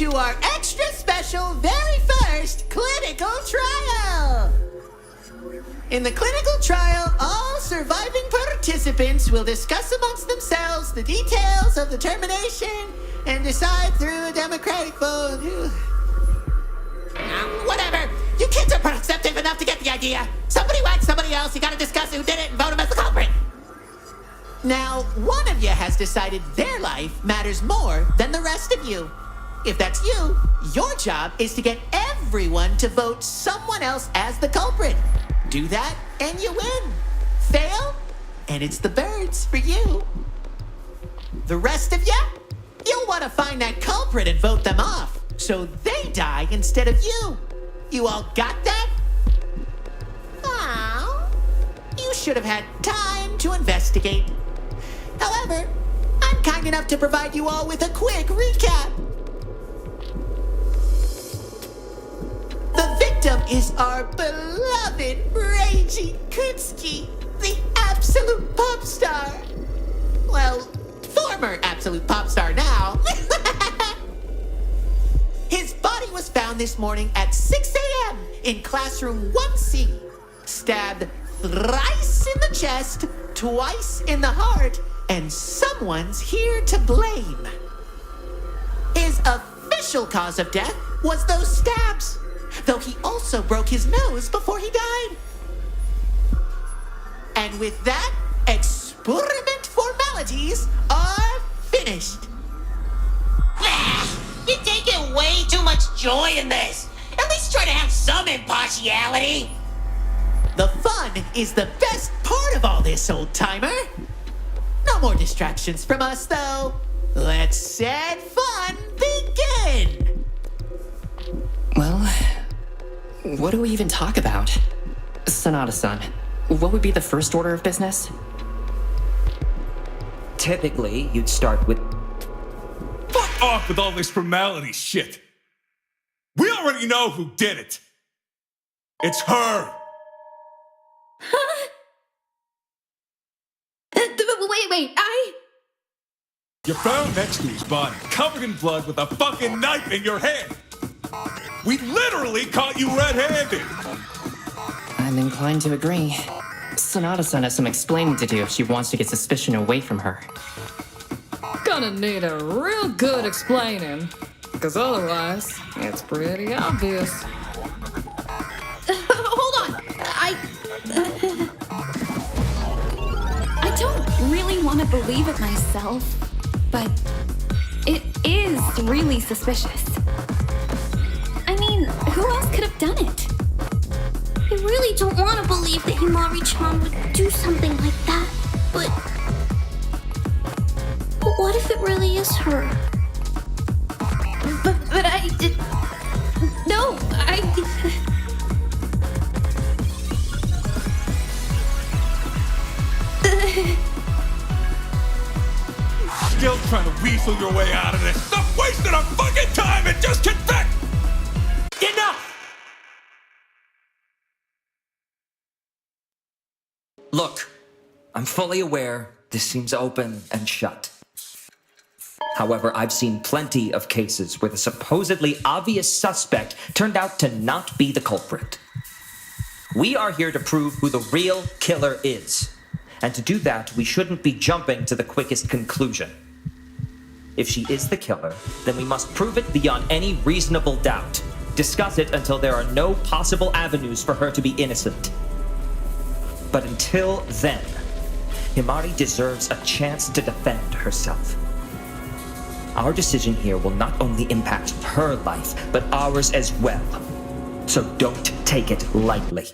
to our extra special, very first clinical trial. In the clinical trial, all surviving participants will discuss amongst themselves the details of the termination and decide through a democratic vote. Whatever. You kids are perceptive enough to get the idea. Somebody whacked somebody else. You gotta discuss who did it and vote him as the culprit. Now, one of you has decided their life matters more than the rest of you. If that's you, your job is to get everyone to vote someone else as the culprit. Do that, and you win. Fail, and it's the birds for you. The rest of you, you'll want to find that culprit and vote them off, so they die instead of you. You all got that? Aw, you should have had time to investigate. However, I'm kind enough to provide you all with a quick recap. The victim is our beloved Reggie Kutsky, the absolute pop star. Well, former absolute pop star now. His body was found this morning at 6 a.m. in classroom 1C, stabbed thrice in the chest, twice in the heart, and someone's here to blame. His official cause of death was those stabs, though he also broke his nose before he died. And with that, experiment formalities are finished. You're taking way too much joy in this. At least try to have some impartiality. The fun is the best part of all this, old-timer. No more distractions from us, though. Let's said fun begin. Well, what do we even talk about? Sonata-san, what would be the first order of business? Typically, you'd start with... Fuck off with all this formality shit! We already know who did it! It's her! Wait, You're found next to his body, covered in blood with a fucking knife in your hand! We literally caught you red-handed! I'm inclined to agree. Sonata-san has some explaining to do if she wants to get suspicion away from her. gonna need a real good explaining, because otherwise, it's pretty obvious. Hold on! I don't really want to believe it myself, but it is really suspicious. I mean, who else could have done it? I really don't want to believe that Himari-chan would do something like that, but what if it really is her? But I did... No, Still trying to weasel your way out of this. Stop wasting our fucking time and just get back! Enough! Look, I'm fully aware this seems open and shut. However, I've seen plenty of cases where the supposedly obvious suspect turned out to not be the culprit. We are here to prove who the real killer is. And to do that, we shouldn't be jumping to the quickest conclusion. If she is the killer, then we must prove it beyond any reasonable doubt. Discuss it until there are no possible avenues for her to be innocent. But until then, Himari deserves a chance to defend herself. Our decision here will not only impact her life, but ours as well. So don't take it lightly.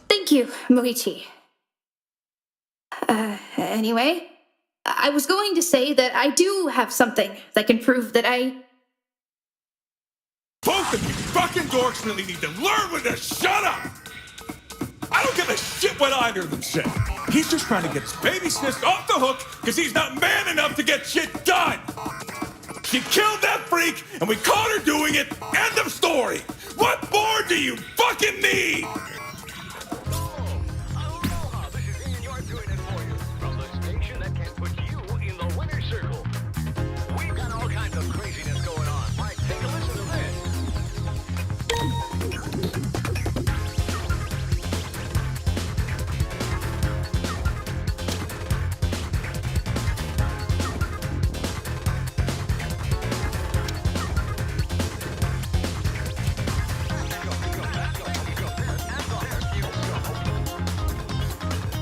Thank you, Moichi. Anyway, I was going to say that I do have something that can prove that Both of you fucking dorks really need to learn when to shut up! I don't give a shit what either of them say. He's just trying to get his baby sniffed off the hook because he's not man enough to get shit done! She killed that freak, and we caught her doing it! End of story! What more do you fucking need? This is Ian York doing it for you from the station that can put you in the winner's circle. We've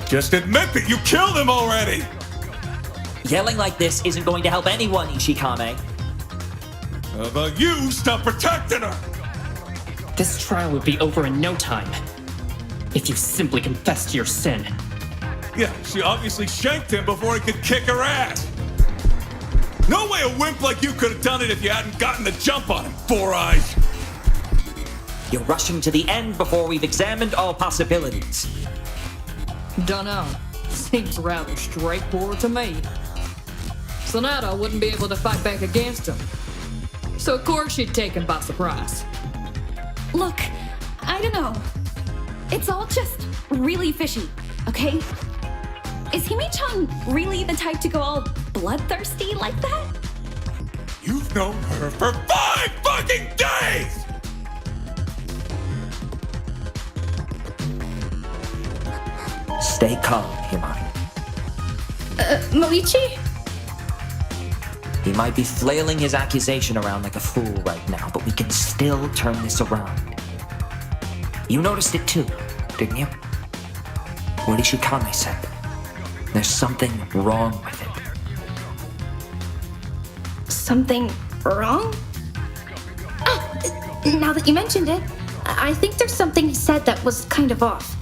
Just admit that you killed him already! Yelling like this isn't going to help anyone, Ishikame. How about you stop protecting her? This trial would be over in no time. If you simply confess to your sin. Yeah, she obviously shanked him before he could kick her ass. No way a wimp like you could have done it if you hadn't gotten the jump on him, Four Eyes. You're rushing to the end before we've examined all possibilities. Dunno. Seems rather straightforward to me. Sonata wouldn't be able to fight back against him. So of course she'd take him by surprise. Look, I don't know. It's all just really fishy, okay? Is Hime-chan really the type to go all bloodthirsty like that? You've known her for 5 fucking days! Stay calm, Himari. Moichi? He might be flailing his accusation around like a fool right now, but we can still turn this around. You noticed it too, didn't you? What Ishikame said. There's something wrong with it. Something wrong? Now that you mentioned it, I think there's something he said that was kind of off.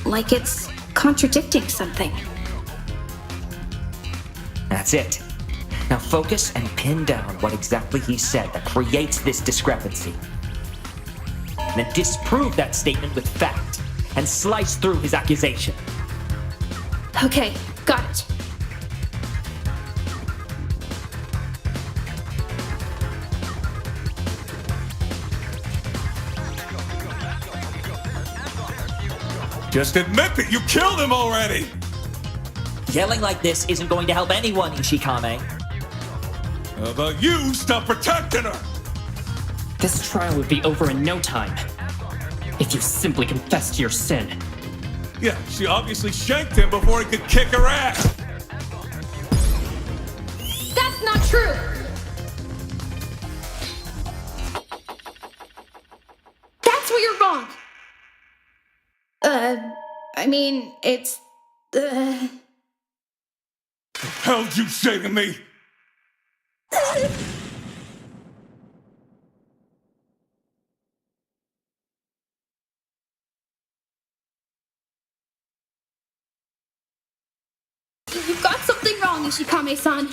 Like it's contradicting something. That's it. Now focus and pin down what exactly he said that creates this discrepancy. Then disprove that statement with fact and slice through his accusation. Okay, got it. Just admit that you killed him already! Yelling like this isn't going to help anyone, Ishikame. How about you stop protecting her? This trial would be over in no time. If you simply confess to your sin. Yeah, she obviously shanked him before he could kick her ass. That's not true! That's where you're wrong! I mean, it's... The hell'd you say to me? You've got something wrong, Ishikame-san.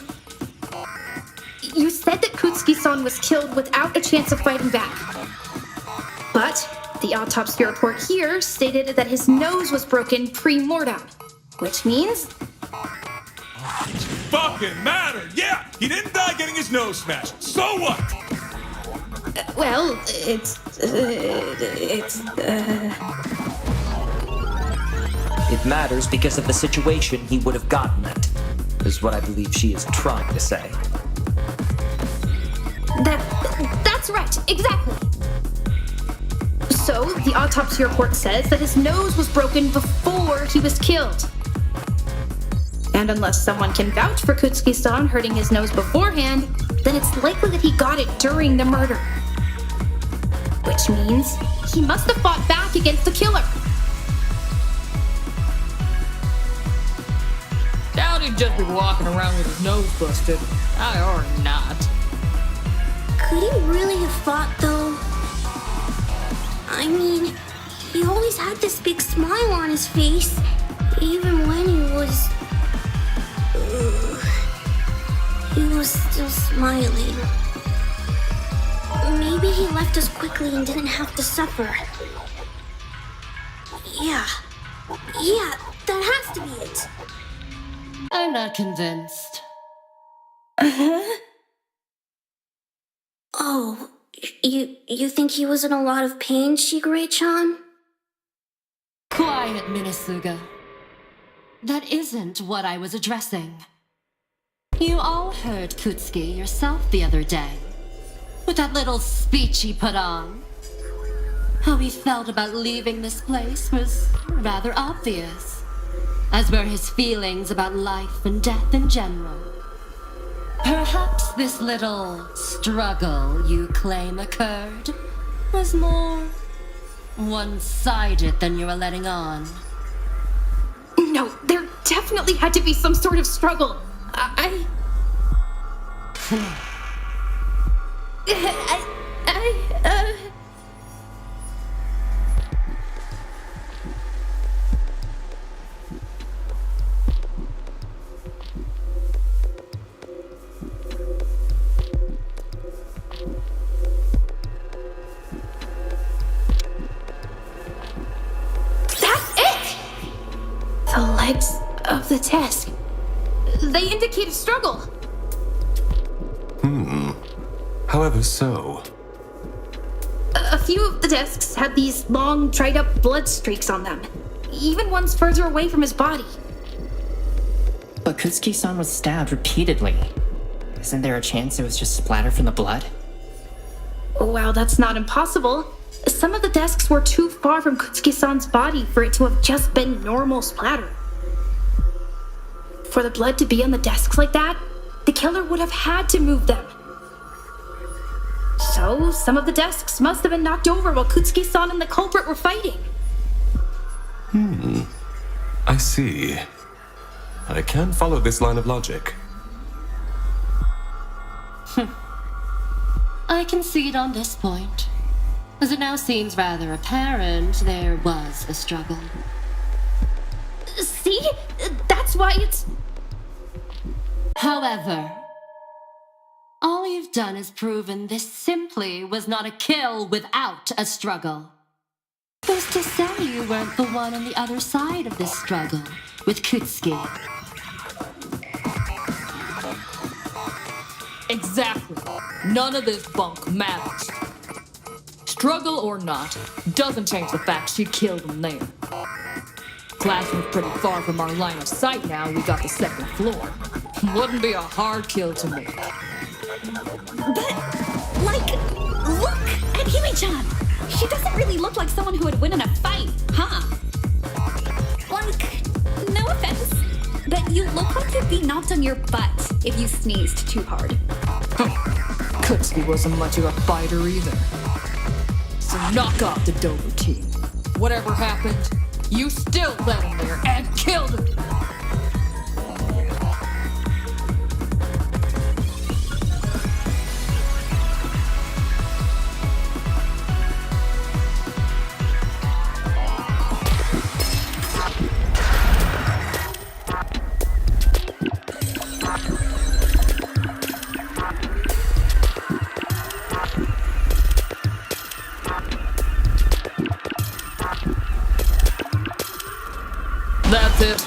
You said that Kutsuki-san was killed without a chance of fighting back. But the autopsy report here stated that his nose was broken pre-mortem, which means... Fucking matter! Yeah, he didn't die getting his nose smashed. So what? Well, It matters because of the situation he would have gotten it, is what I believe she is trying to say. That's right, exactly. So, the autopsy report says that his nose was broken before he was killed. And unless someone can vouch for Kutsuki-san hurting his nose beforehand, then it's likely that he got it during the murder. Which means he must have fought back against the killer. Doubt he'd just be walking around with his nose busted. Or not. Could he really have fought, though? I mean, he always had this big smile on his face, even when he was... he was still smiling. Maybe he left us quickly and didn't have to suffer. Yeah, that has to be it. I'm not convinced. Oh, you think he was in a lot of pain, Shigure-chan? Quiet, Minasuga. That isn't what I was addressing. You all heard Kutsuki yourself the other day, with that little speech he put on. How he felt about leaving this place was rather obvious, as were his feelings about life and death in general. Perhaps this little struggle you claim occurred was more one-sided than you were letting on. No, there definitely had to be some sort of struggle. I That's it! The legs of the desk. They indicate a struggle. However so. A few of the desks had these long, dried up blood streaks on them. Even ones further away from his body. But Kutsuki-san was stabbed repeatedly. Isn't there a chance it was just splatter from the blood? While that's not impossible, some of the desks were too far from Kutsuki-san's body for it to have just been normal splatter. For the blood to be on the desks like that, the killer would have had to move them. So, some of the desks must have been knocked over while Kutsuki-san and the culprit were fighting. I see. I can follow this line of logic. I concede on this point, as it now seems rather apparent there was a struggle. See? That's why it's... However, all you've done is proven this simply was not a kill without a struggle. Who's to say you weren't the one on the other side of this struggle with Kutsuki? Exactly. None of this bunk matters. Struggle or not, doesn't change the fact she killed him there. Classroom's pretty far from our line of sight now. We got the second floor. Wouldn't be a hard kill to make. But, like, look at Hime-chan. She doesn't really look like someone who would win in a fight, huh? Like, no offense, but you look like you'd be knocked on your butt if you sneezed too hard. Kutsuki wasn't much of a fighter either. So knock off the Dover team. Whatever happened, you still let him there and killed him. That's it.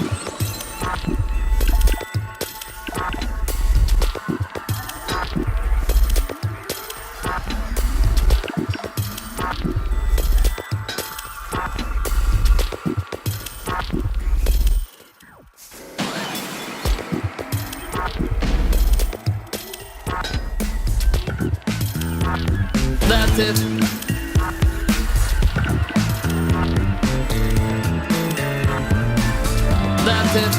That's it. That's it.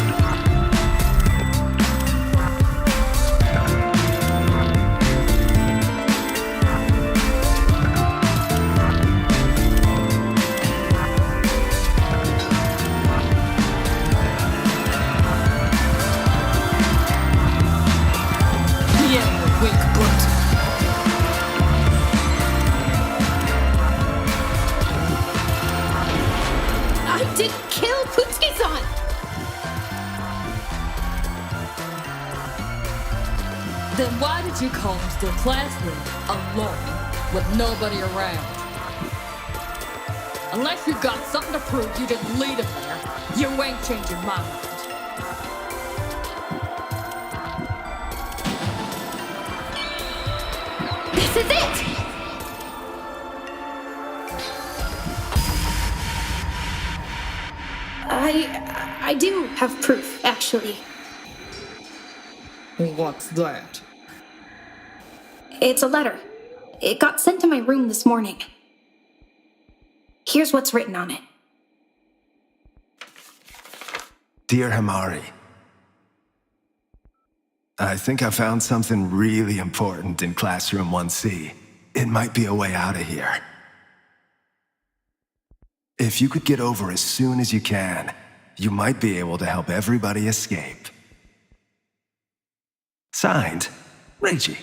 Yeah, weak butt. I didn't kill Kutsuki-san! Then why did you call him to the classroom alone with nobody around? Unless you got something to prove you didn't lead him there, you ain't changing my mind. This is it! I do have proof, actually. What's that? It's a letter. It got sent to my room this morning. Here's what's written on it. Dear Himari, I think I found something really important in classroom 1C. It might be a way out of here. If you could get over as soon as you can, you might be able to help everybody escape. Signed, Reggie.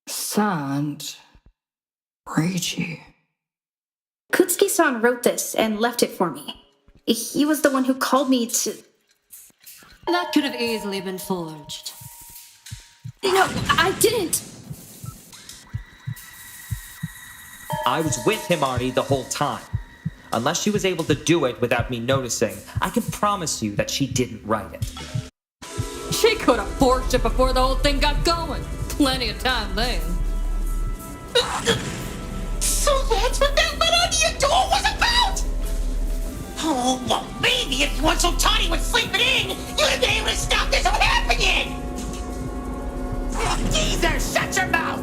Signed, Reggie. Kutsuki-san wrote this and left it for me. He was the one who called me to... That could have easily been forged. No, I didn't! I was with Himari the whole time. Unless she was able to do it without me noticing, I can promise you that she didn't write it. She could have forged it before the whole thing got going. Plenty of time then. So that's what that letter on your door was about! Oh, well, maybe if you weren't so tiny when sleeping in, you'd have been able to stop this from happening! Geezer, shut your mouth!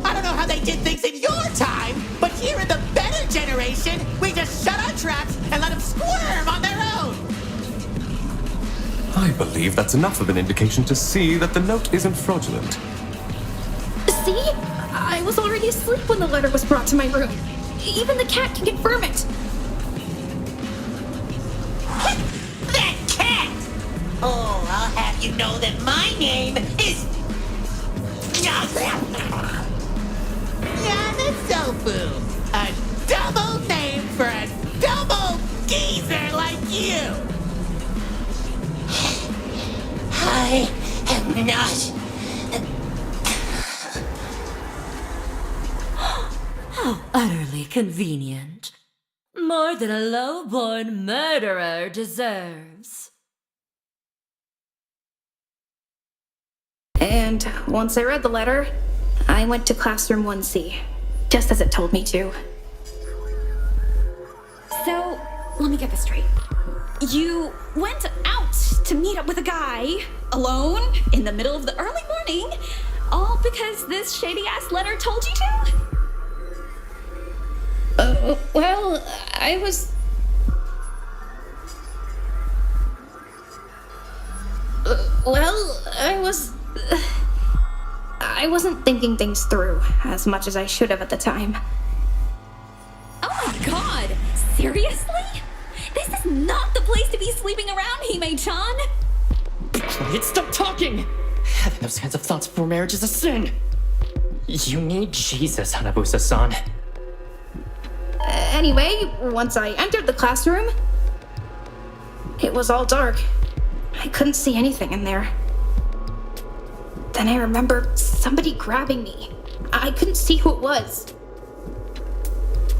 I don't know how they did things in your time, but here in the better generation, we just shut our traps and let them squirm on their own! I believe that's enough of an indication to see that the note isn't fraudulent. See? I was already asleep when the letter was brought to my room. Even the cat can confirm it. That cat! Oh, I'll have you know that my name is... Yanasofu! A double name for a double geezer like you! I am not... How utterly convenient. More than a low-born murderer deserves. And once I read the letter, I went to classroom 1C, just as it told me to. So, let me get this straight. You went out to meet up with a guy, alone, in the middle of the early morning, all because this shady-ass letter told you to? Well, I was... I wasn't thinking things through as much as I should have at the time. Oh my god! Seriously? This is not the place to be sleeping around, Hime-chan! Quiet, stop talking! Having those kinds of thoughts before marriage is a sin! You need Jesus, Hanabusa-san. Anyway, once I entered the classroom, it was all dark. I couldn't see anything in there. Then I remember somebody grabbing me. I couldn't see who it was.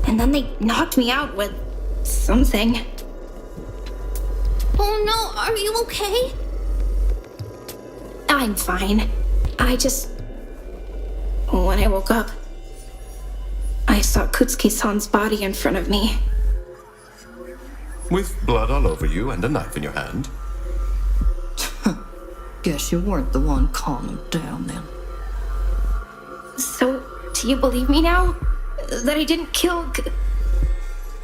And then they knocked me out with something. Oh no, are you okay? I'm fine. When I woke up, I saw Kutsuki-san's body in front of me. With blood all over you and a knife in your hand. Guess you weren't the one calming him down then. So, do you believe me now? That I didn't kill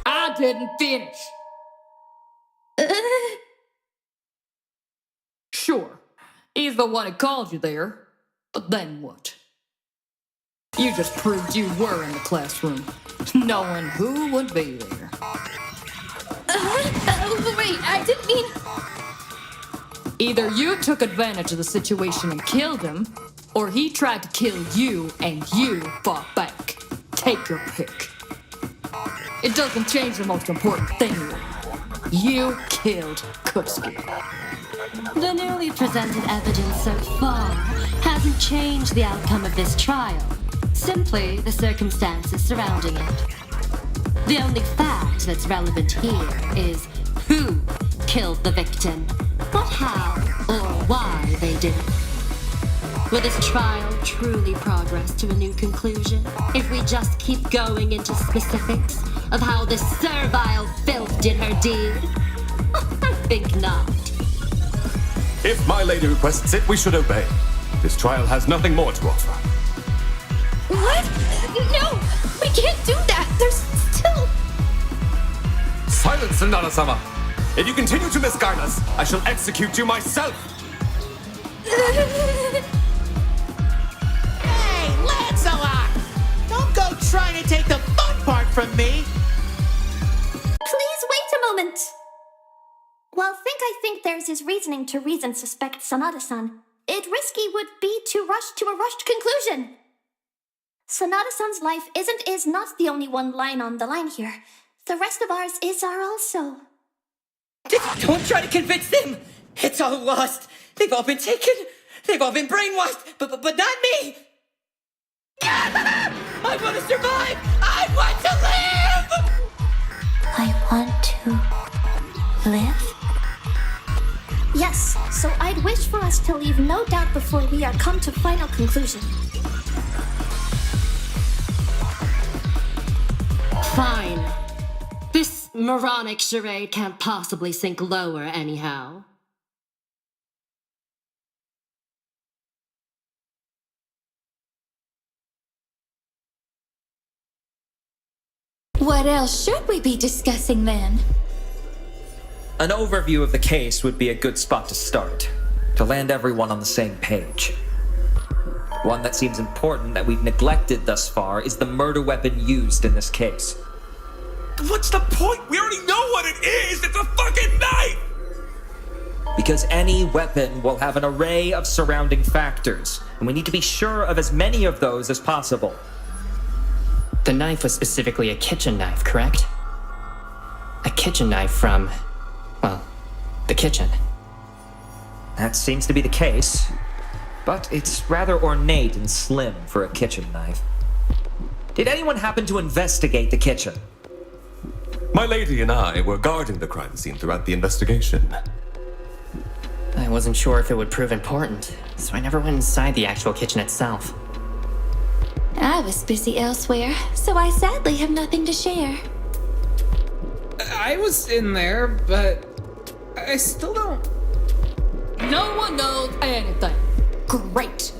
I didn't finish. Sure, he's the one who called you there. But then what? You just proved you were in the classroom, knowing who would be there. Wait, I didn't mean... Either you took advantage of the situation and killed him, or he tried to kill you and you fought back. Take your pick. It doesn't change the most important thing. You killed Kutsuki. The newly presented evidence so far hasn't changed the outcome of this trial. Simply the circumstances surrounding it. The only fact that's relevant here is who killed the victim, not how or why they did it. Will this trial truly progress to a new conclusion if we just keep going into specifics of how this servile filth did her deed? I think not. If my lady requests it, we should obey. This trial has nothing more to offer. What? No! We can't do that! There's still... Silence, Nana-sama! If you continue to misguide us, I shall execute you myself! Hey, Lancelot! Don't go trying to take the fun part from me! Please wait a moment. I think there's his reasoning to reason suspect Sanada-san, it risky would be to rush to a rushed conclusion. Sanada-san's life is not the only one lying on the line here. The rest of ours are also. Don't try to convince them! It's all lost! They've all been taken! They've all been brainwashed! But not me! I want to survive! I want to live! I want to live? Yes, so I'd wish for us to leave no doubt before we are come to final conclusion. Fine. This moronic charade can't possibly sink lower anyhow. What else should we be discussing then? An overview of the case would be a good spot to start, to land everyone on the same page. One that seems important that we've neglected thus far is the murder weapon used in this case. What's the point? We already know what it is! It's a fucking knife! Because any weapon will have an array of surrounding factors, and we need to be sure of as many of those as possible. The knife was specifically a kitchen knife, correct? A kitchen knife from, well, the kitchen. That seems to be the case, but it's rather ornate and slim for a kitchen knife. Did anyone happen to investigate the kitchen? My lady and I were guarding the crime scene throughout the investigation. I wasn't sure if it would prove important, so I never went inside the actual kitchen itself. I was busy elsewhere, so I sadly have nothing to share. I was in there, but I still don't... No one knows anything. Great.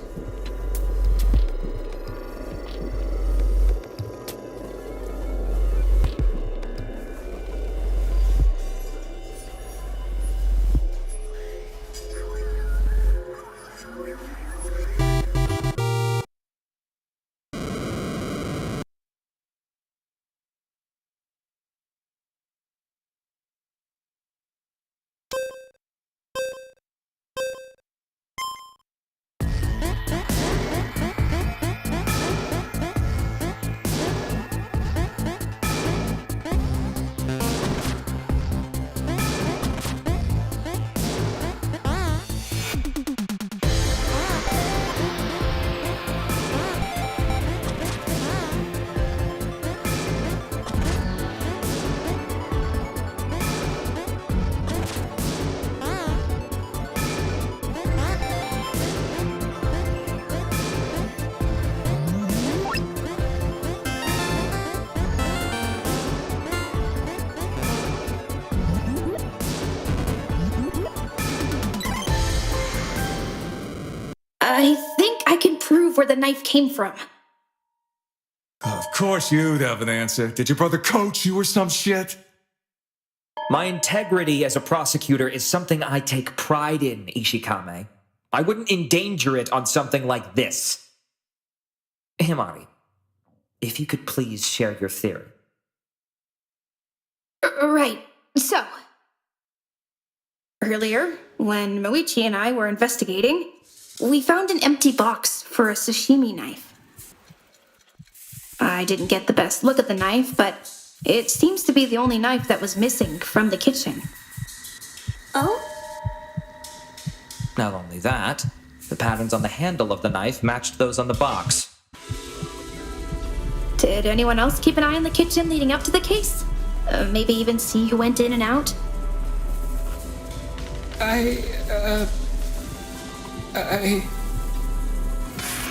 I think I can prove where the knife came from. Of course you'd have an answer. Did your brother coach you or some shit? My integrity as a prosecutor is something I take pride in, Ishikame. I wouldn't endanger it on something like this. Himari, if you could please share your theory. Right, so... Earlier, when Moichi and I were investigating, we found an empty box for a sashimi knife. I didn't get the best look at the knife, but it seems to be the only knife that was missing from the kitchen. Oh? Not only that, the patterns on the handle of the knife matched those on the box. Did anyone else keep an eye on the kitchen leading up to the case? Maybe even see who went in and out?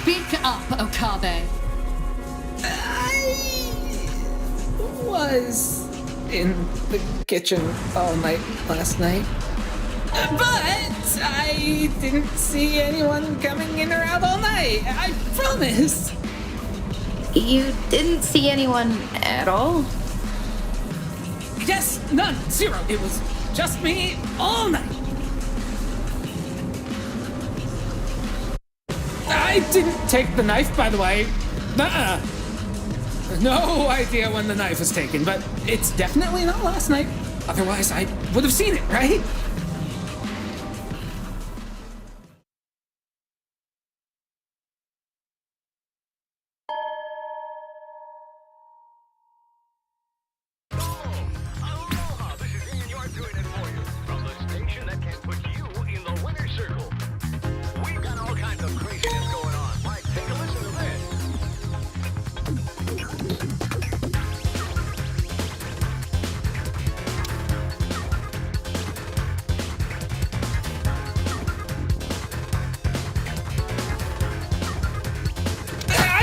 Speak up, Okabe. I was in the kitchen all night last night. But I didn't see anyone coming in or out all night. I promise. You didn't see anyone at all? Yes, none, zero. It was just me all night. I didn't take the knife, by the way. Nuh-uh. No idea when the knife was taken, but it's definitely not last night. Otherwise, I would have seen it, right?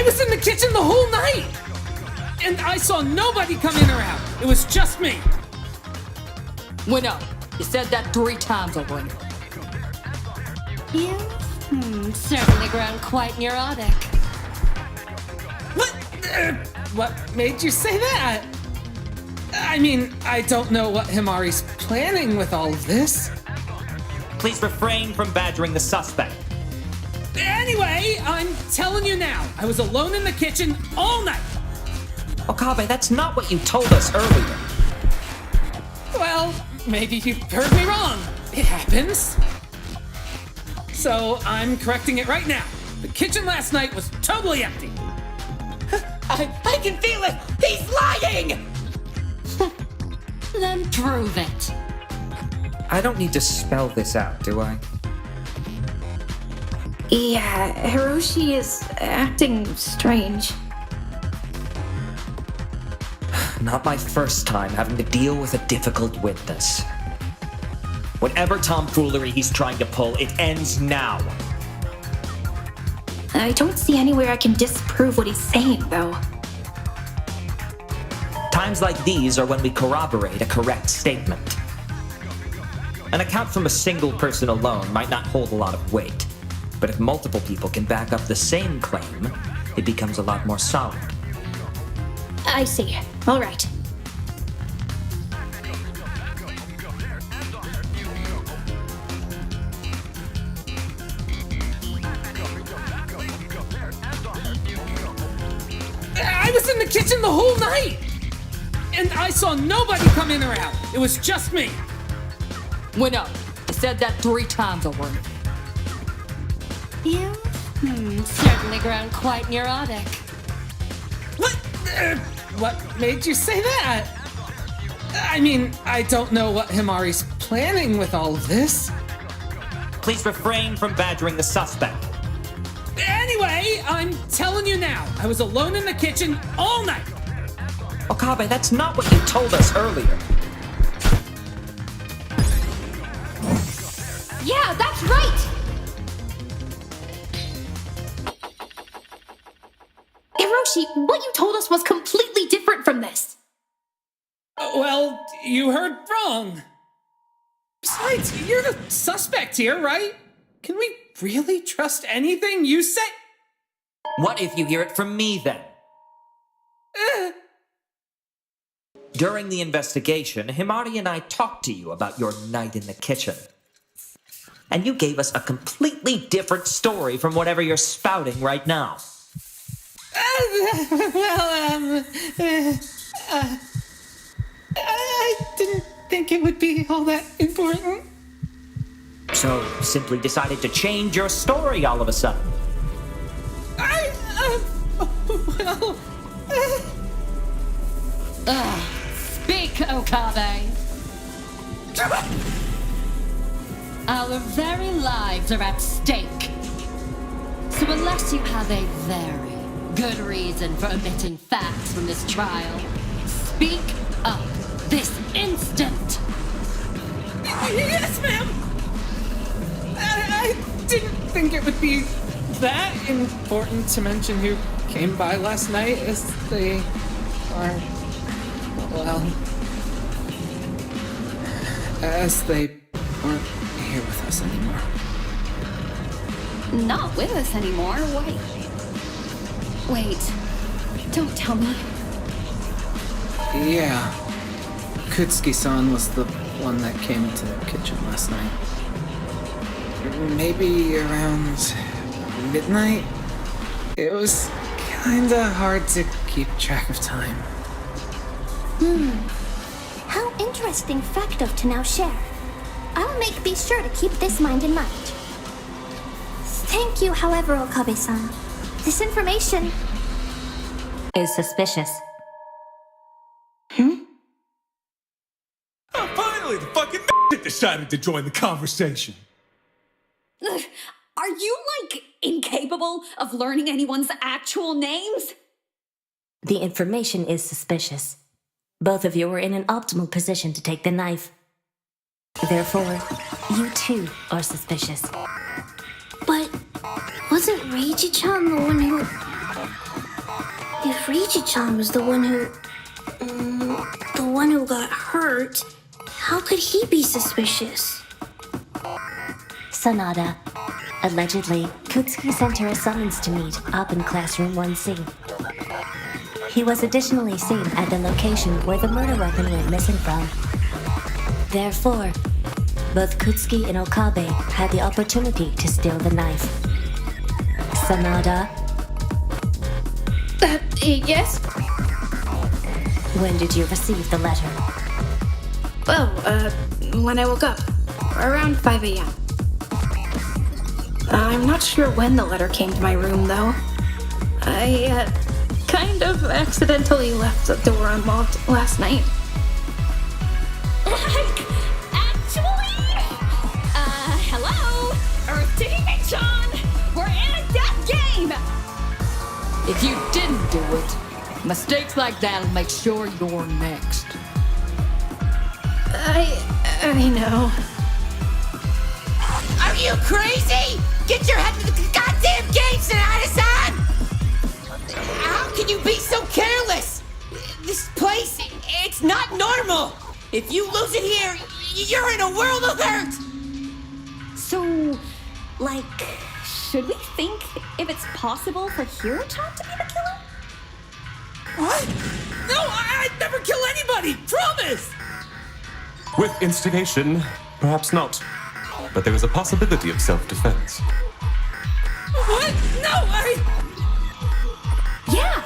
was in the kitchen the whole night! And I saw nobody come in or out. It was just me. We know. You said that 3 times already. You? Certainly grown quite neurotic. What? What made you say that? I mean, I don't know what Himari's planning with all of this. Please refrain from badgering the suspect. Anyway, I'm telling you now, I was alone in the kitchen all night. Okabe, that's not what you told us earlier. Well, maybe you heard me wrong. It happens. So I'm correcting it right now. The kitchen last night was totally empty. I can feel it! He's lying! Then prove it. I don't need to spell this out, do I? Yeah, Hiroshi is acting strange. Not my first time having to deal with a difficult witness. Whatever tomfoolery he's trying to pull, it ends now. I don't see anywhere I can disprove what he's saying, though. Times like these are when we corroborate a correct statement. An account from a single person alone might not hold a lot of weight, but if multiple people can back up the same claim, it becomes a lot more solid. I see. All right. I was in the kitchen the whole night! And I saw nobody come in or out. It was just me. We know. You said that 3 times already. You? Certainly grown quite neurotic. What? What made you say that? I mean, I don't know what Himari's planning with all of this. Please refrain from badgering the suspect. Anyway, I'm telling you now, I was alone in the kitchen all night. Okabe, that's not what you told us earlier. Yeah, that's right! Hiroshi, what you told us was completely different from this. Well, you heard wrong. Besides, you're the suspect here, right? Can we really trust anything you say? What if you hear it from me, then? During the investigation, Himari and I talked to you about your night in the kitchen. And you gave us a completely different story from whatever you're spouting right now. I didn't think it would be all that important. So, simply decided to change your story all of a sudden. Speak, Okabe. Our very lives are at stake. So unless you have a very good reason for omitting facts from this trial, speak up this instant. Yes, ma'am. I didn't think it would be that important to mention who came by last night, as they are, well, as they aren't here with us anymore. Not with us anymore? Wait. Don't tell me. Yeah. Kutsuki-san was the one that came into the kitchen last night. Maybe around midnight? It was kinda hard to keep track of time. How interesting facto to now share. I'll be sure to keep this in mind. Thank you, however, Okabe-san. This information is suspicious. Oh, finally, the fucking decided to join the conversation. Are you, incapable of learning anyone's actual names? The information is suspicious. Both of you are in an optimal position to take the knife. Therefore, you too are suspicious. But wasn't Reiji-chan the one who... If Reichi-chan was the one who got hurt, how could he be suspicious? Sanada. Allegedly, Kutsuki sent her a summons to meet up in classroom 1C. He was additionally seen at the location where the murder weapon went missing from. Therefore, both Kutsuki and Okabe had the opportunity to steal the knife. Sanada, Yes? when did you receive the letter? Well, when I woke up. Around 5 a.m. I'm not sure when the letter came to my room, though. I, kind of accidentally left the door unlocked last night. Hello? Earth to Hime-chan! We're in a death game! If you didn't do it, mistakes like that'll make sure you're next. I know. Are you crazy? Get your head into the goddamn game, Sonata-san! How can you be so careless? This place, it's not normal. If you lose it here, you're in a world of hurt. So, like, should we think if it's possible for Hiro-chan to be the killer? What? No, I'd never kill anybody! Promise! With instigation, perhaps not. But there is a possibility of self-defense. What? No, Yeah,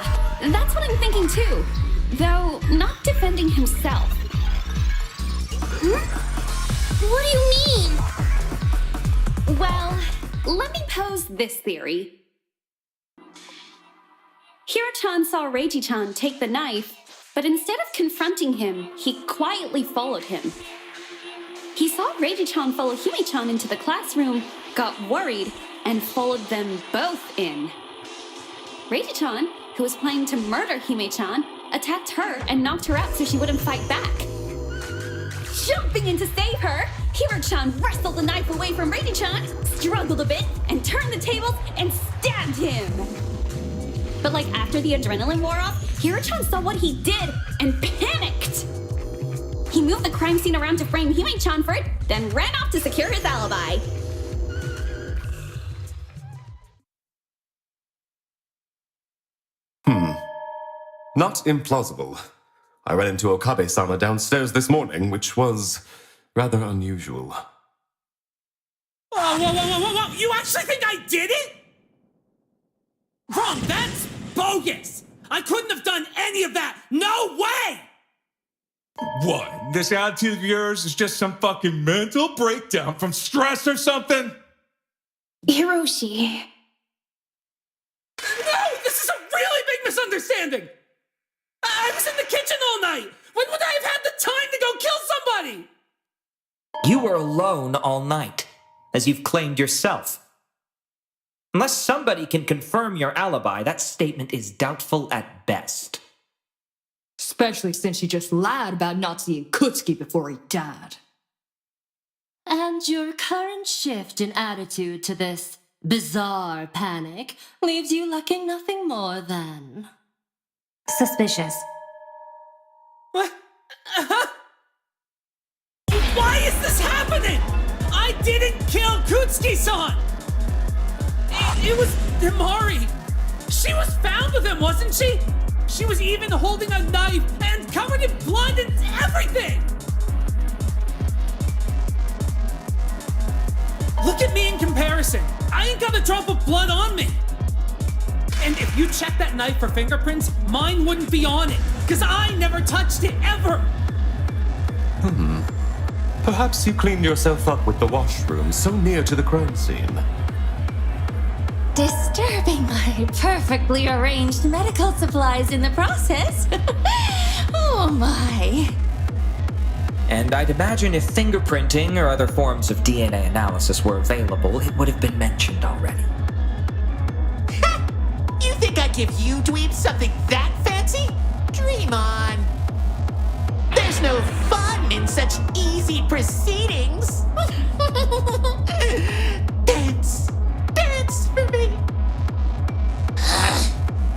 that's what I'm thinking too. Though, not defending himself. What do you mean? Well, let me pose this theory. Hiro-chan saw Reiji-chan take the knife, but instead of confronting him, he quietly followed him. He saw Reiji-chan follow Hime-chan into the classroom, got worried, and followed them both in. Reiji-chan, who was planning to murder Hime-chan, attacked her and knocked her out so she wouldn't fight back. Jumping in to save her, Hiro-chan wrestled the knife away from Reiji-chan, struggled a bit, and turned the tables and stabbed him. But like after the adrenaline wore off, Hiro-chan saw what he did and panicked. He moved the crime scene around to frame Hime-chan for it, then ran off to secure his alibi. Not implausible. I ran into Okabe-sama downstairs this morning, which was rather unusual. Whoa! You actually think I did it? Wrong, that's bogus! I couldn't have done any of that! No way! What? This attitude of yours is just some fucking mental breakdown from stress or something? Hiroshi. No! This is a really big misunderstanding! I was in the kitchen all night! When would I have had the time to go kill somebody? You were alone all night, as you've claimed yourself. Unless somebody can confirm your alibi, that statement is doubtful at best. Especially since you just lied about not seeing Kutsuki before he died. And your current shift in attitude to this bizarre panic leaves you lacking nothing more than... Suspicious. What? Why is this happening? I didn't kill Kutsuki-san! It was Himari. She was found with him, wasn't she? She was even holding a knife and covered in blood and everything! Look at me in comparison. I ain't got a drop of blood on me. And if you check that knife for fingerprints, mine wouldn't be on it, because I never touched it, ever! Perhaps you cleaned yourself up with the washroom so near to the crime scene. Disturbing my perfectly arranged medical supplies in the process. Oh my. And I'd imagine if fingerprinting or other forms of DNA analysis were available, it would have been mentioned already. You think I give you dweebs something that fancy? Dream on. There's no fun in such easy proceedings. Dance for me.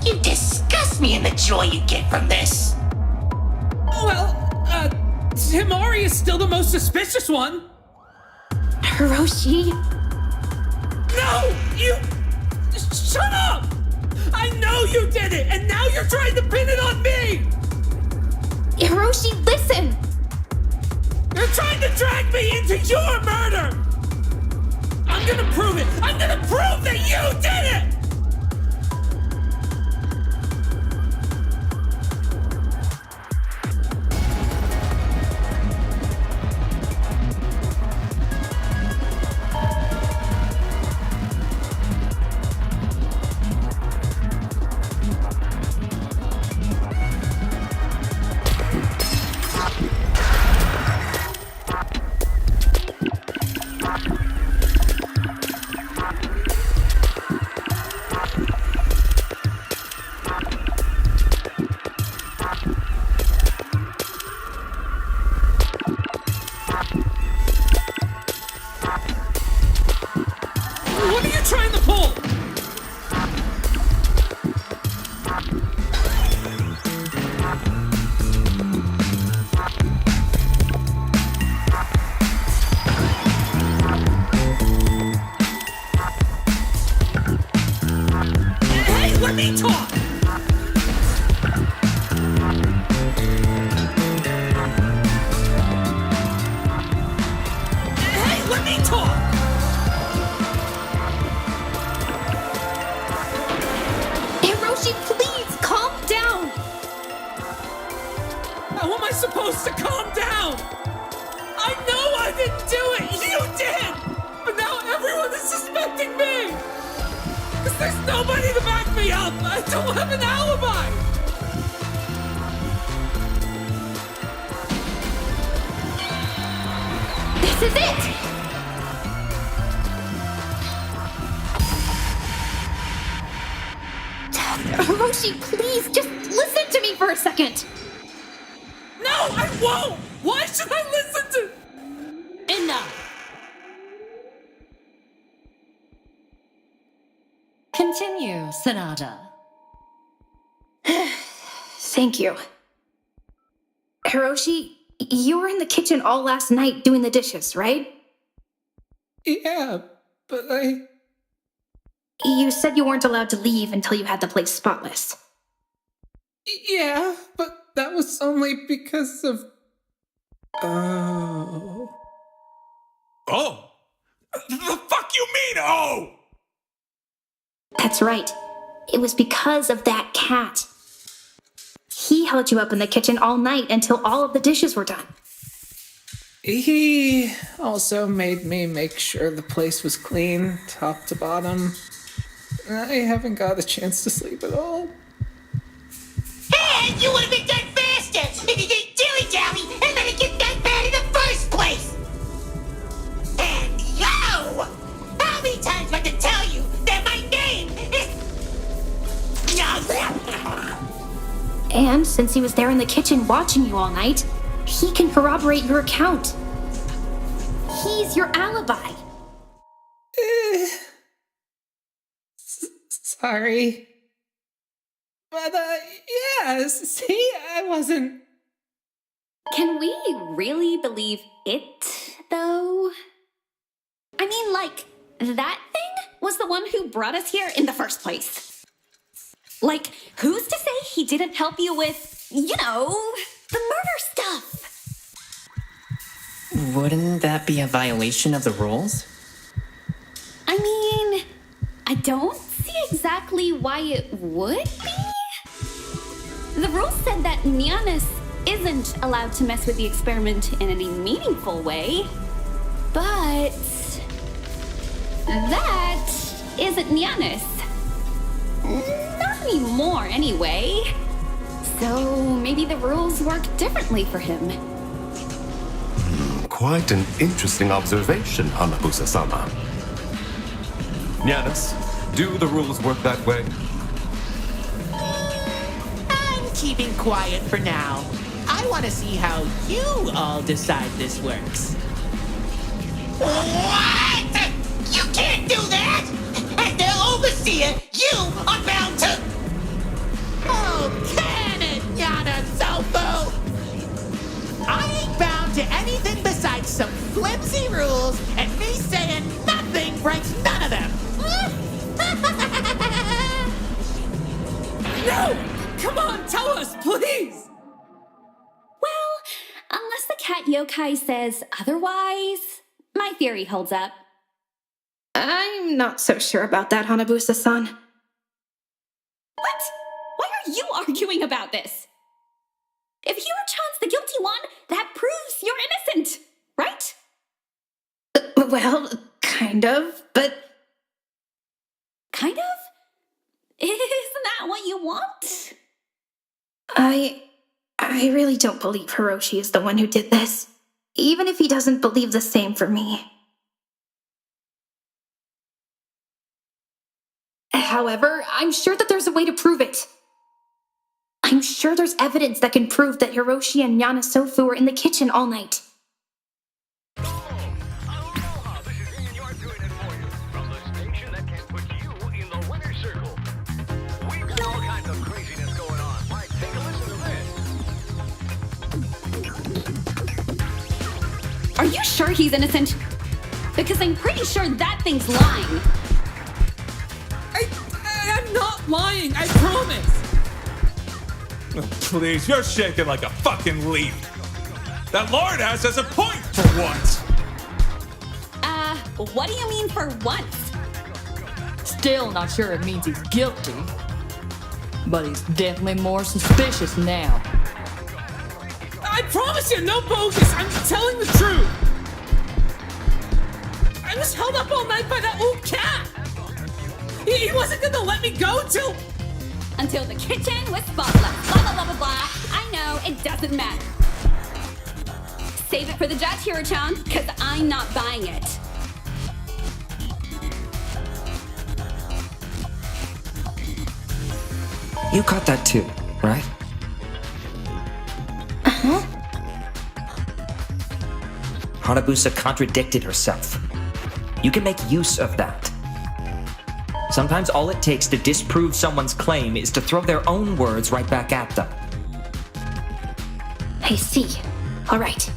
You disgust me, joy you get from this? Well, Himari is still the most suspicious one. Hiroshi, No! You... Shut up! I know you did it, and now you're trying to pin it on me! Hiroshi, listen! You're trying to drag me into your murder! I'm gonna prove it! I'm gonna prove that you did it! What are you trying to pull? Hey, let me talk! Hey, let me talk! Hiroshi, please, calm down! How am I supposed to calm down? I know I didn't do it! You did! But now everyone is suspecting me! Because there's nobody to back me up! I don't have an alibi! This is it! Hiroshi, please, just listen to me for a second! No, I won't! Why should I listen to... Enough! Continue, Sonata. Thank you. Hiroshi, you were in the kitchen all last night doing the dishes, right? Yeah, but You said you weren't allowed to leave until you had the place spotless. Yeah, but that was only because of... Oh... Oh? The fuck you mean, oh? That's right. It was because of that cat. He held you up in the kitchen all night until all of the dishes were done. He also made me make sure the place was clean, top to bottom. I haven't got a chance to sleep at all. And you would have been done faster if you didn't dilly-dally and let it get that bad in the first place! And yo! How many times do I have to tell you that my name is... And since he was there in the kitchen watching you all night, he can corroborate your account. He's your alibi. Sorry. But, yeah, see, I wasn't... Can we really believe it, though? I mean, like, that thing was the one who brought us here in the first place. Like, who's to say he didn't help you with, you know, the murder stuff? Wouldn't that be a violation of the rules? I mean, I don't see exactly why it would be. The rules said that Nianus isn't allowed to mess with the experiment in any meaningful way. But that isn't Nianus. Not anymore, anyway. So maybe the rules work differently for him. Quite an interesting observation, Hanabusa-sama. Nianus, do the rules work that way? I'm keeping quiet for now. I want to see how you all decide this works. What? You can't do that! As the overseer, you are bound to... Okay! some flimsy rules and me saying nothing breaks none of them. No! Come on, tell us, please! Well, unless the cat yokai says otherwise, my theory holds up. I'm not so sure about that, Hanabusa-san. What? Why are you arguing about this? If Hiro-chan's the guilty one, that proves you're innocent, right? Well, kind of, but... Kind of? Isn't that what you want? I really don't believe Hiroshi is the one who did this. Even if he doesn't believe the same for me. However, I'm sure that there's a way to prove it. I'm sure there's evidence that can prove that Hiroshi and Yana Sofu were in the kitchen all night. Are you sure he's innocent? Because I'm pretty sure that thing's lying. I'm not lying, I promise! Oh, please, you're shaking like a fucking leaf. That lord house has a point for once. What do you mean for once? Still not sure it means he's guilty. But he's definitely more suspicious now. I promise you, no bogus! I'm telling the truth! I was held up all night by that old cat! He wasn't gonna let me go until the kitchen was spotless. Blah, blah, blah, blah, blah. I know, it doesn't matter. Save it for the judge, Hiro-chan, because I'm not buying it. You caught that too, right? Uh-huh. Hanabusa contradicted herself. You can make use of that. Sometimes all it takes to disprove someone's claim is to throw their own words right back at them. I see. All right.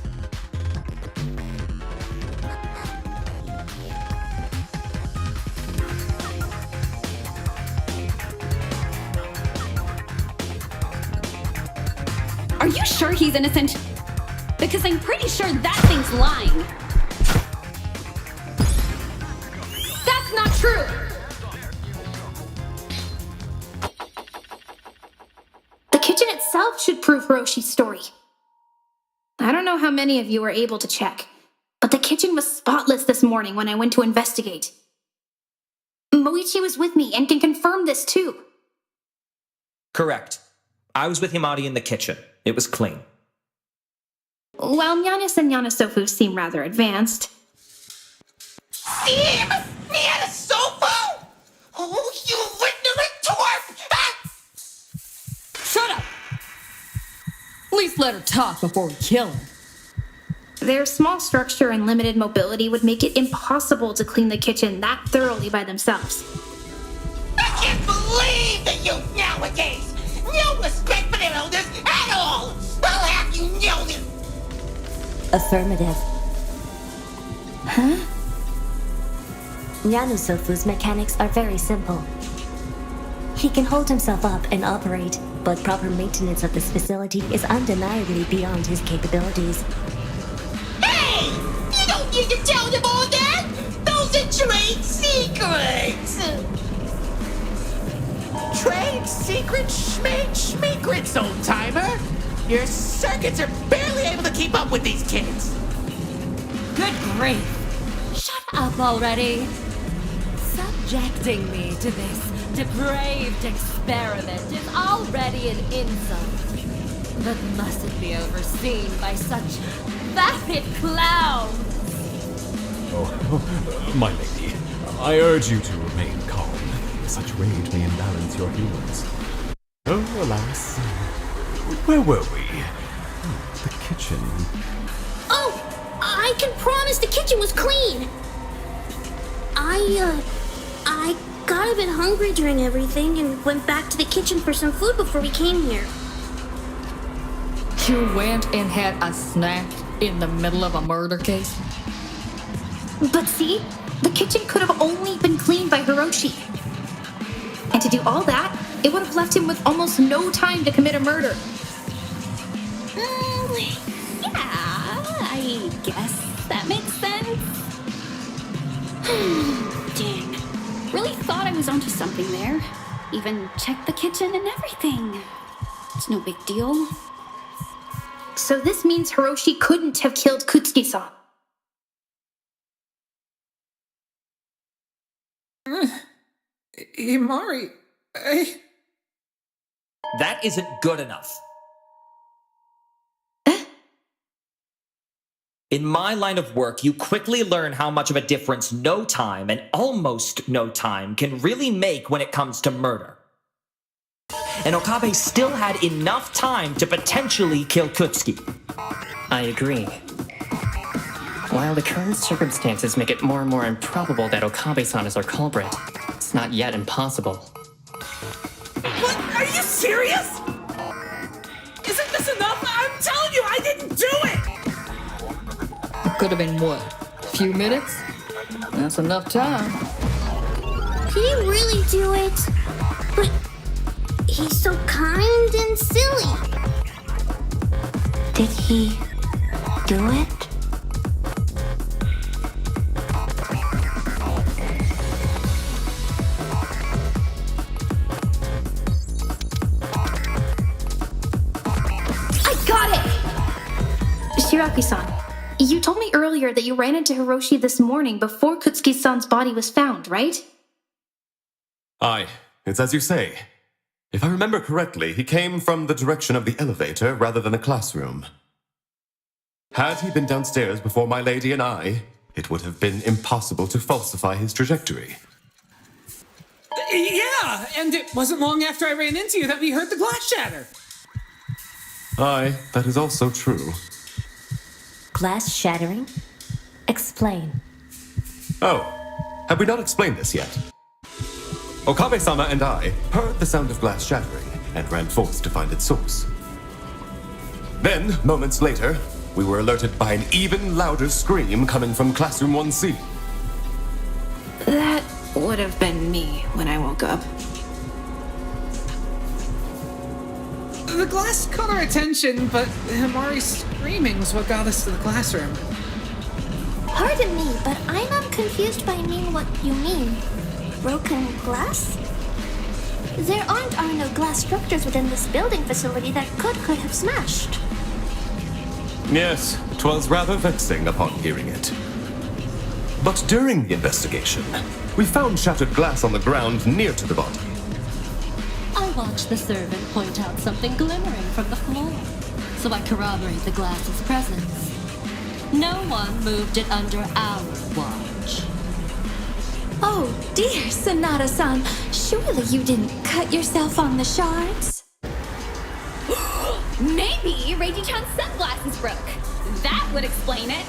Are you sure he's innocent? Because I'm pretty sure that thing's lying. That's not true! The kitchen itself should prove Hiroshi's story. I don't know how many of you were able to check, but the kitchen was spotless this morning when I went to investigate. Moichi was with me and can confirm this too. Correct. I was with Himari in the kitchen. It was clean. While Giannis and Yanasofu seem rather advanced. Seem? Yanasofu? Oh, you ignorant dwarf! Ah! Shut up! At least let her talk before we kill her. Their small structure and limited mobility would make it impossible to clean the kitchen that thoroughly by themselves. I can't believe the youth nowadays! No respect for their elders at all! I'll have you know this! Affirmative. Huh? Yanasofu's mechanics are very simple. He can hold himself up and operate, but proper maintenance of this facility is undeniably beyond his capabilities. Hey! You don't need to tell them all that! Those are trade secrets! Trade secrets, schmeekrits, old timer. Your circuits are barely able to keep up with these kids. Good grief! Shut up already! Subjecting me to this depraved experiment is already an insult, but mustn't be overseen by such vapid clowns! Oh, my lady, I urge you to remain calm. Such rage may imbalance your healings. Oh, alas. Where were we? The kitchen. Oh! I can promise the kitchen was clean! I got a bit hungry during everything and went back to the kitchen for some food before we came here. You went and had a snack? In the middle of a murder case? But see, the kitchen could have only been cleaned by Hiroshi. And to do all that, it would have left him with almost no time to commit a murder. Yeah, I guess that makes sense. Dang. Really thought I was onto something there. Even checked the kitchen and everything. It's no big deal. So this means Hiroshi couldn't have killed Kutsuki-san. Imari, That isn't good enough. In my line of work, you quickly learn how much of a difference no time and almost no time can really make when it comes to murder. And Okabe still had enough time to potentially kill Kutsuki. I agree. While the current circumstances make it more and more improbable that Okabe-san is our culprit, it's not yet impossible. What? Are you serious? Isn't this enough? I'm telling you, I didn't do it! Could have been what? A few minutes? That's enough time. He really do it? But he's so kind and silly. Did he do it? I got it! Shiraki-san, you told me earlier that you ran into Hiroshi this morning before Kutsuki-san's body was found, right? Aye, it's as you say. If I remember correctly, he came from the direction of the elevator rather than the classroom. Had he been downstairs before my lady and I, it would have been impossible to falsify his trajectory. yeah, and it wasn't long after I ran into you that we heard the glass shatter. Aye, that is also true. Glass shattering? Explain. Oh, have we not explained this yet? Okabe-sama and I heard the sound of glass shattering and ran forth to find its source. Then, moments later, we were alerted by an even louder scream coming from classroom 1C. That would have been me when I woke up. The glass caught our attention, but Himari's screaming was what got us to the classroom. Pardon me, but I'm confused by what you mean. Broken glass? There are no glass structures within this building facility that could have smashed. Yes, 'twas rather vexing upon hearing it. But during the investigation, we found shattered glass on the ground near to the body. I watched the servant point out something glimmering from the floor, so I corroborate the glass's presence. No one moved it under our watch. Oh dear, Sonata-san, surely you didn't cut yourself on the shards? Maybe Reiji-chan's sunglasses broke. That would explain it.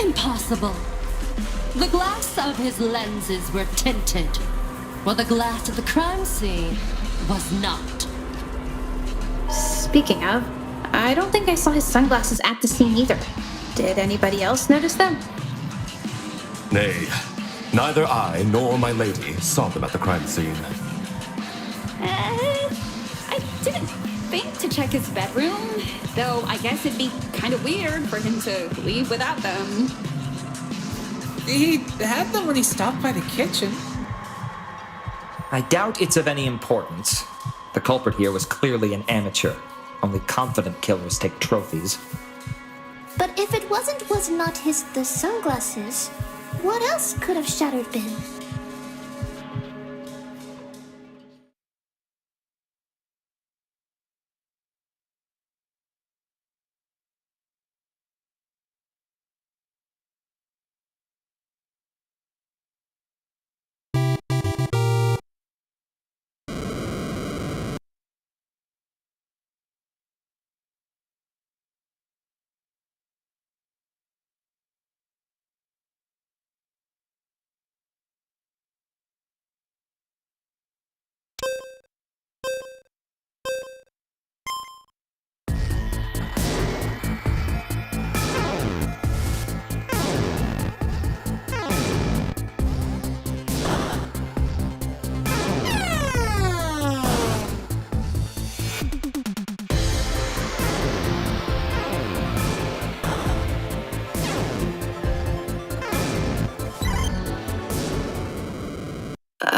Impossible. The glass of his lenses were tinted, while the glass of the crime scene was not. Speaking of, I don't think I saw his sunglasses at the scene either. Did anybody else notice them? Nay, neither I nor my lady saw them at the crime scene. I didn't think to check his bedroom, though I guess it'd be kind of weird for him to leave without them. He had them when he stopped by the kitchen. I doubt it's of any importance. The culprit here was clearly an amateur. Only confident killers take trophies. But if it was not the sunglasses, what else could have shattered been?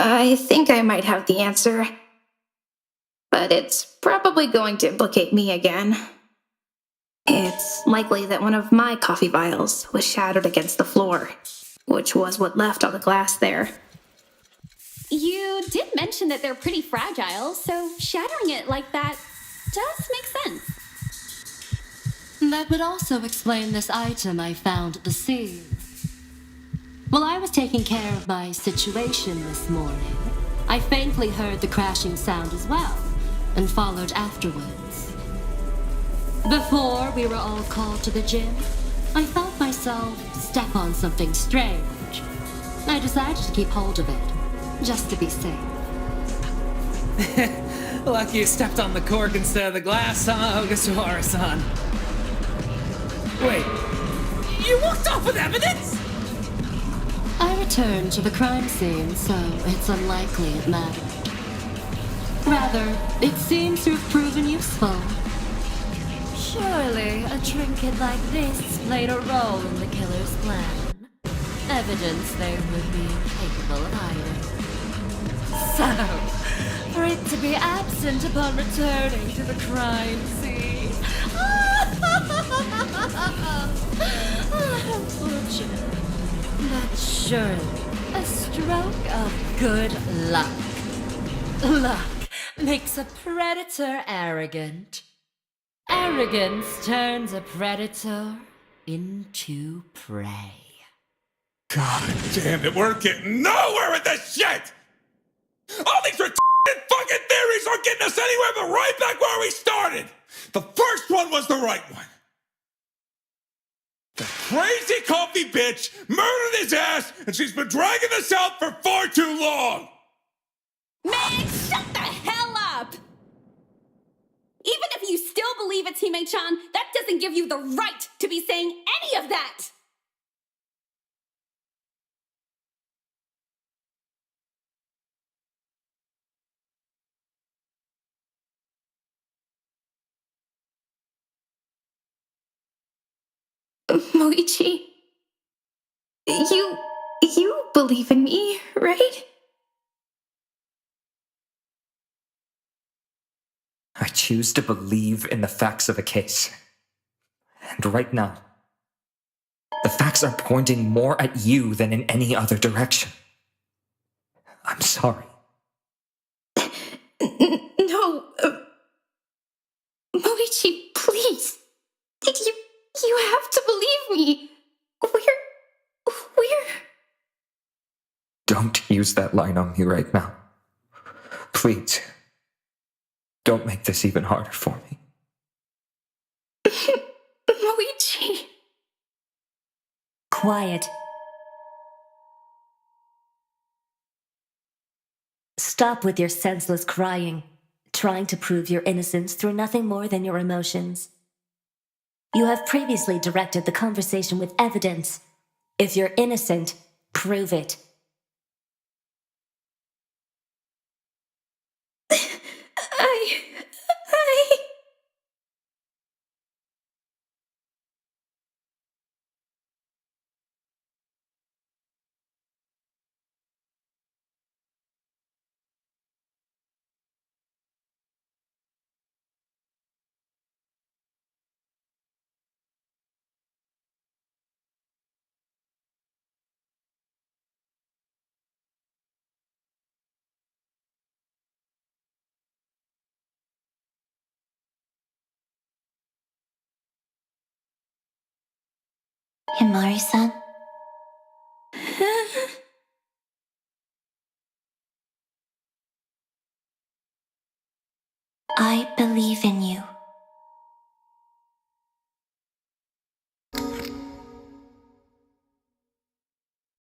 I think I might have the answer. But it's probably going to implicate me again. It's likely that one of my coffee vials was shattered against the floor, which was what left on the glass there. You did mention that they're pretty fragile, so shattering it like that does make sense. That would also explain this item I found at the scene. While I was taking care of my situation this morning, I faintly heard the crashing sound as well, and followed afterwards. Before we were all called to the gym, I felt myself step on something strange. I decided to keep hold of it, just to be safe. Lucky you stepped on the cork instead of the glass, huh, Ogasawara-san? Wait, you walked off with evidence? I returned to the crime scene, so it's unlikely it mattered. Rather, it seems to have proven useful. Surely a trinket like this played a role in the killer's plan. Evidence they would be incapable of hiding. So, for it to be absent upon returning to the crime scene. Unfortunate. But surely a stroke of good luck. Luck makes a predator arrogant. Arrogance turns a predator into prey. God damn it, we're getting nowhere with this shit! All these retarded fucking theories aren't getting us anywhere but right back where we started! The first one was the right one. The crazy coffee bitch murdered his ass, and she's been dragging this out for far too long! Man, shut the hell up! Even if you still believe it's Hime-chan, that doesn't give you the right to be saying any of that! Moichi, you believe in me, right? I choose to believe in the facts of the case. And right now, the facts are pointing more at you than in any other direction. I'm sorry. No, Moichi, please. You have to believe me. We're... Don't use that line on me right now. Please. Don't make this even harder for me. Moichi. Quiet. Stop with your senseless crying, trying to prove your innocence through nothing more than your emotions. You have previously directed the conversation with evidence. If you're innocent, prove it. Himari-san? I believe in you.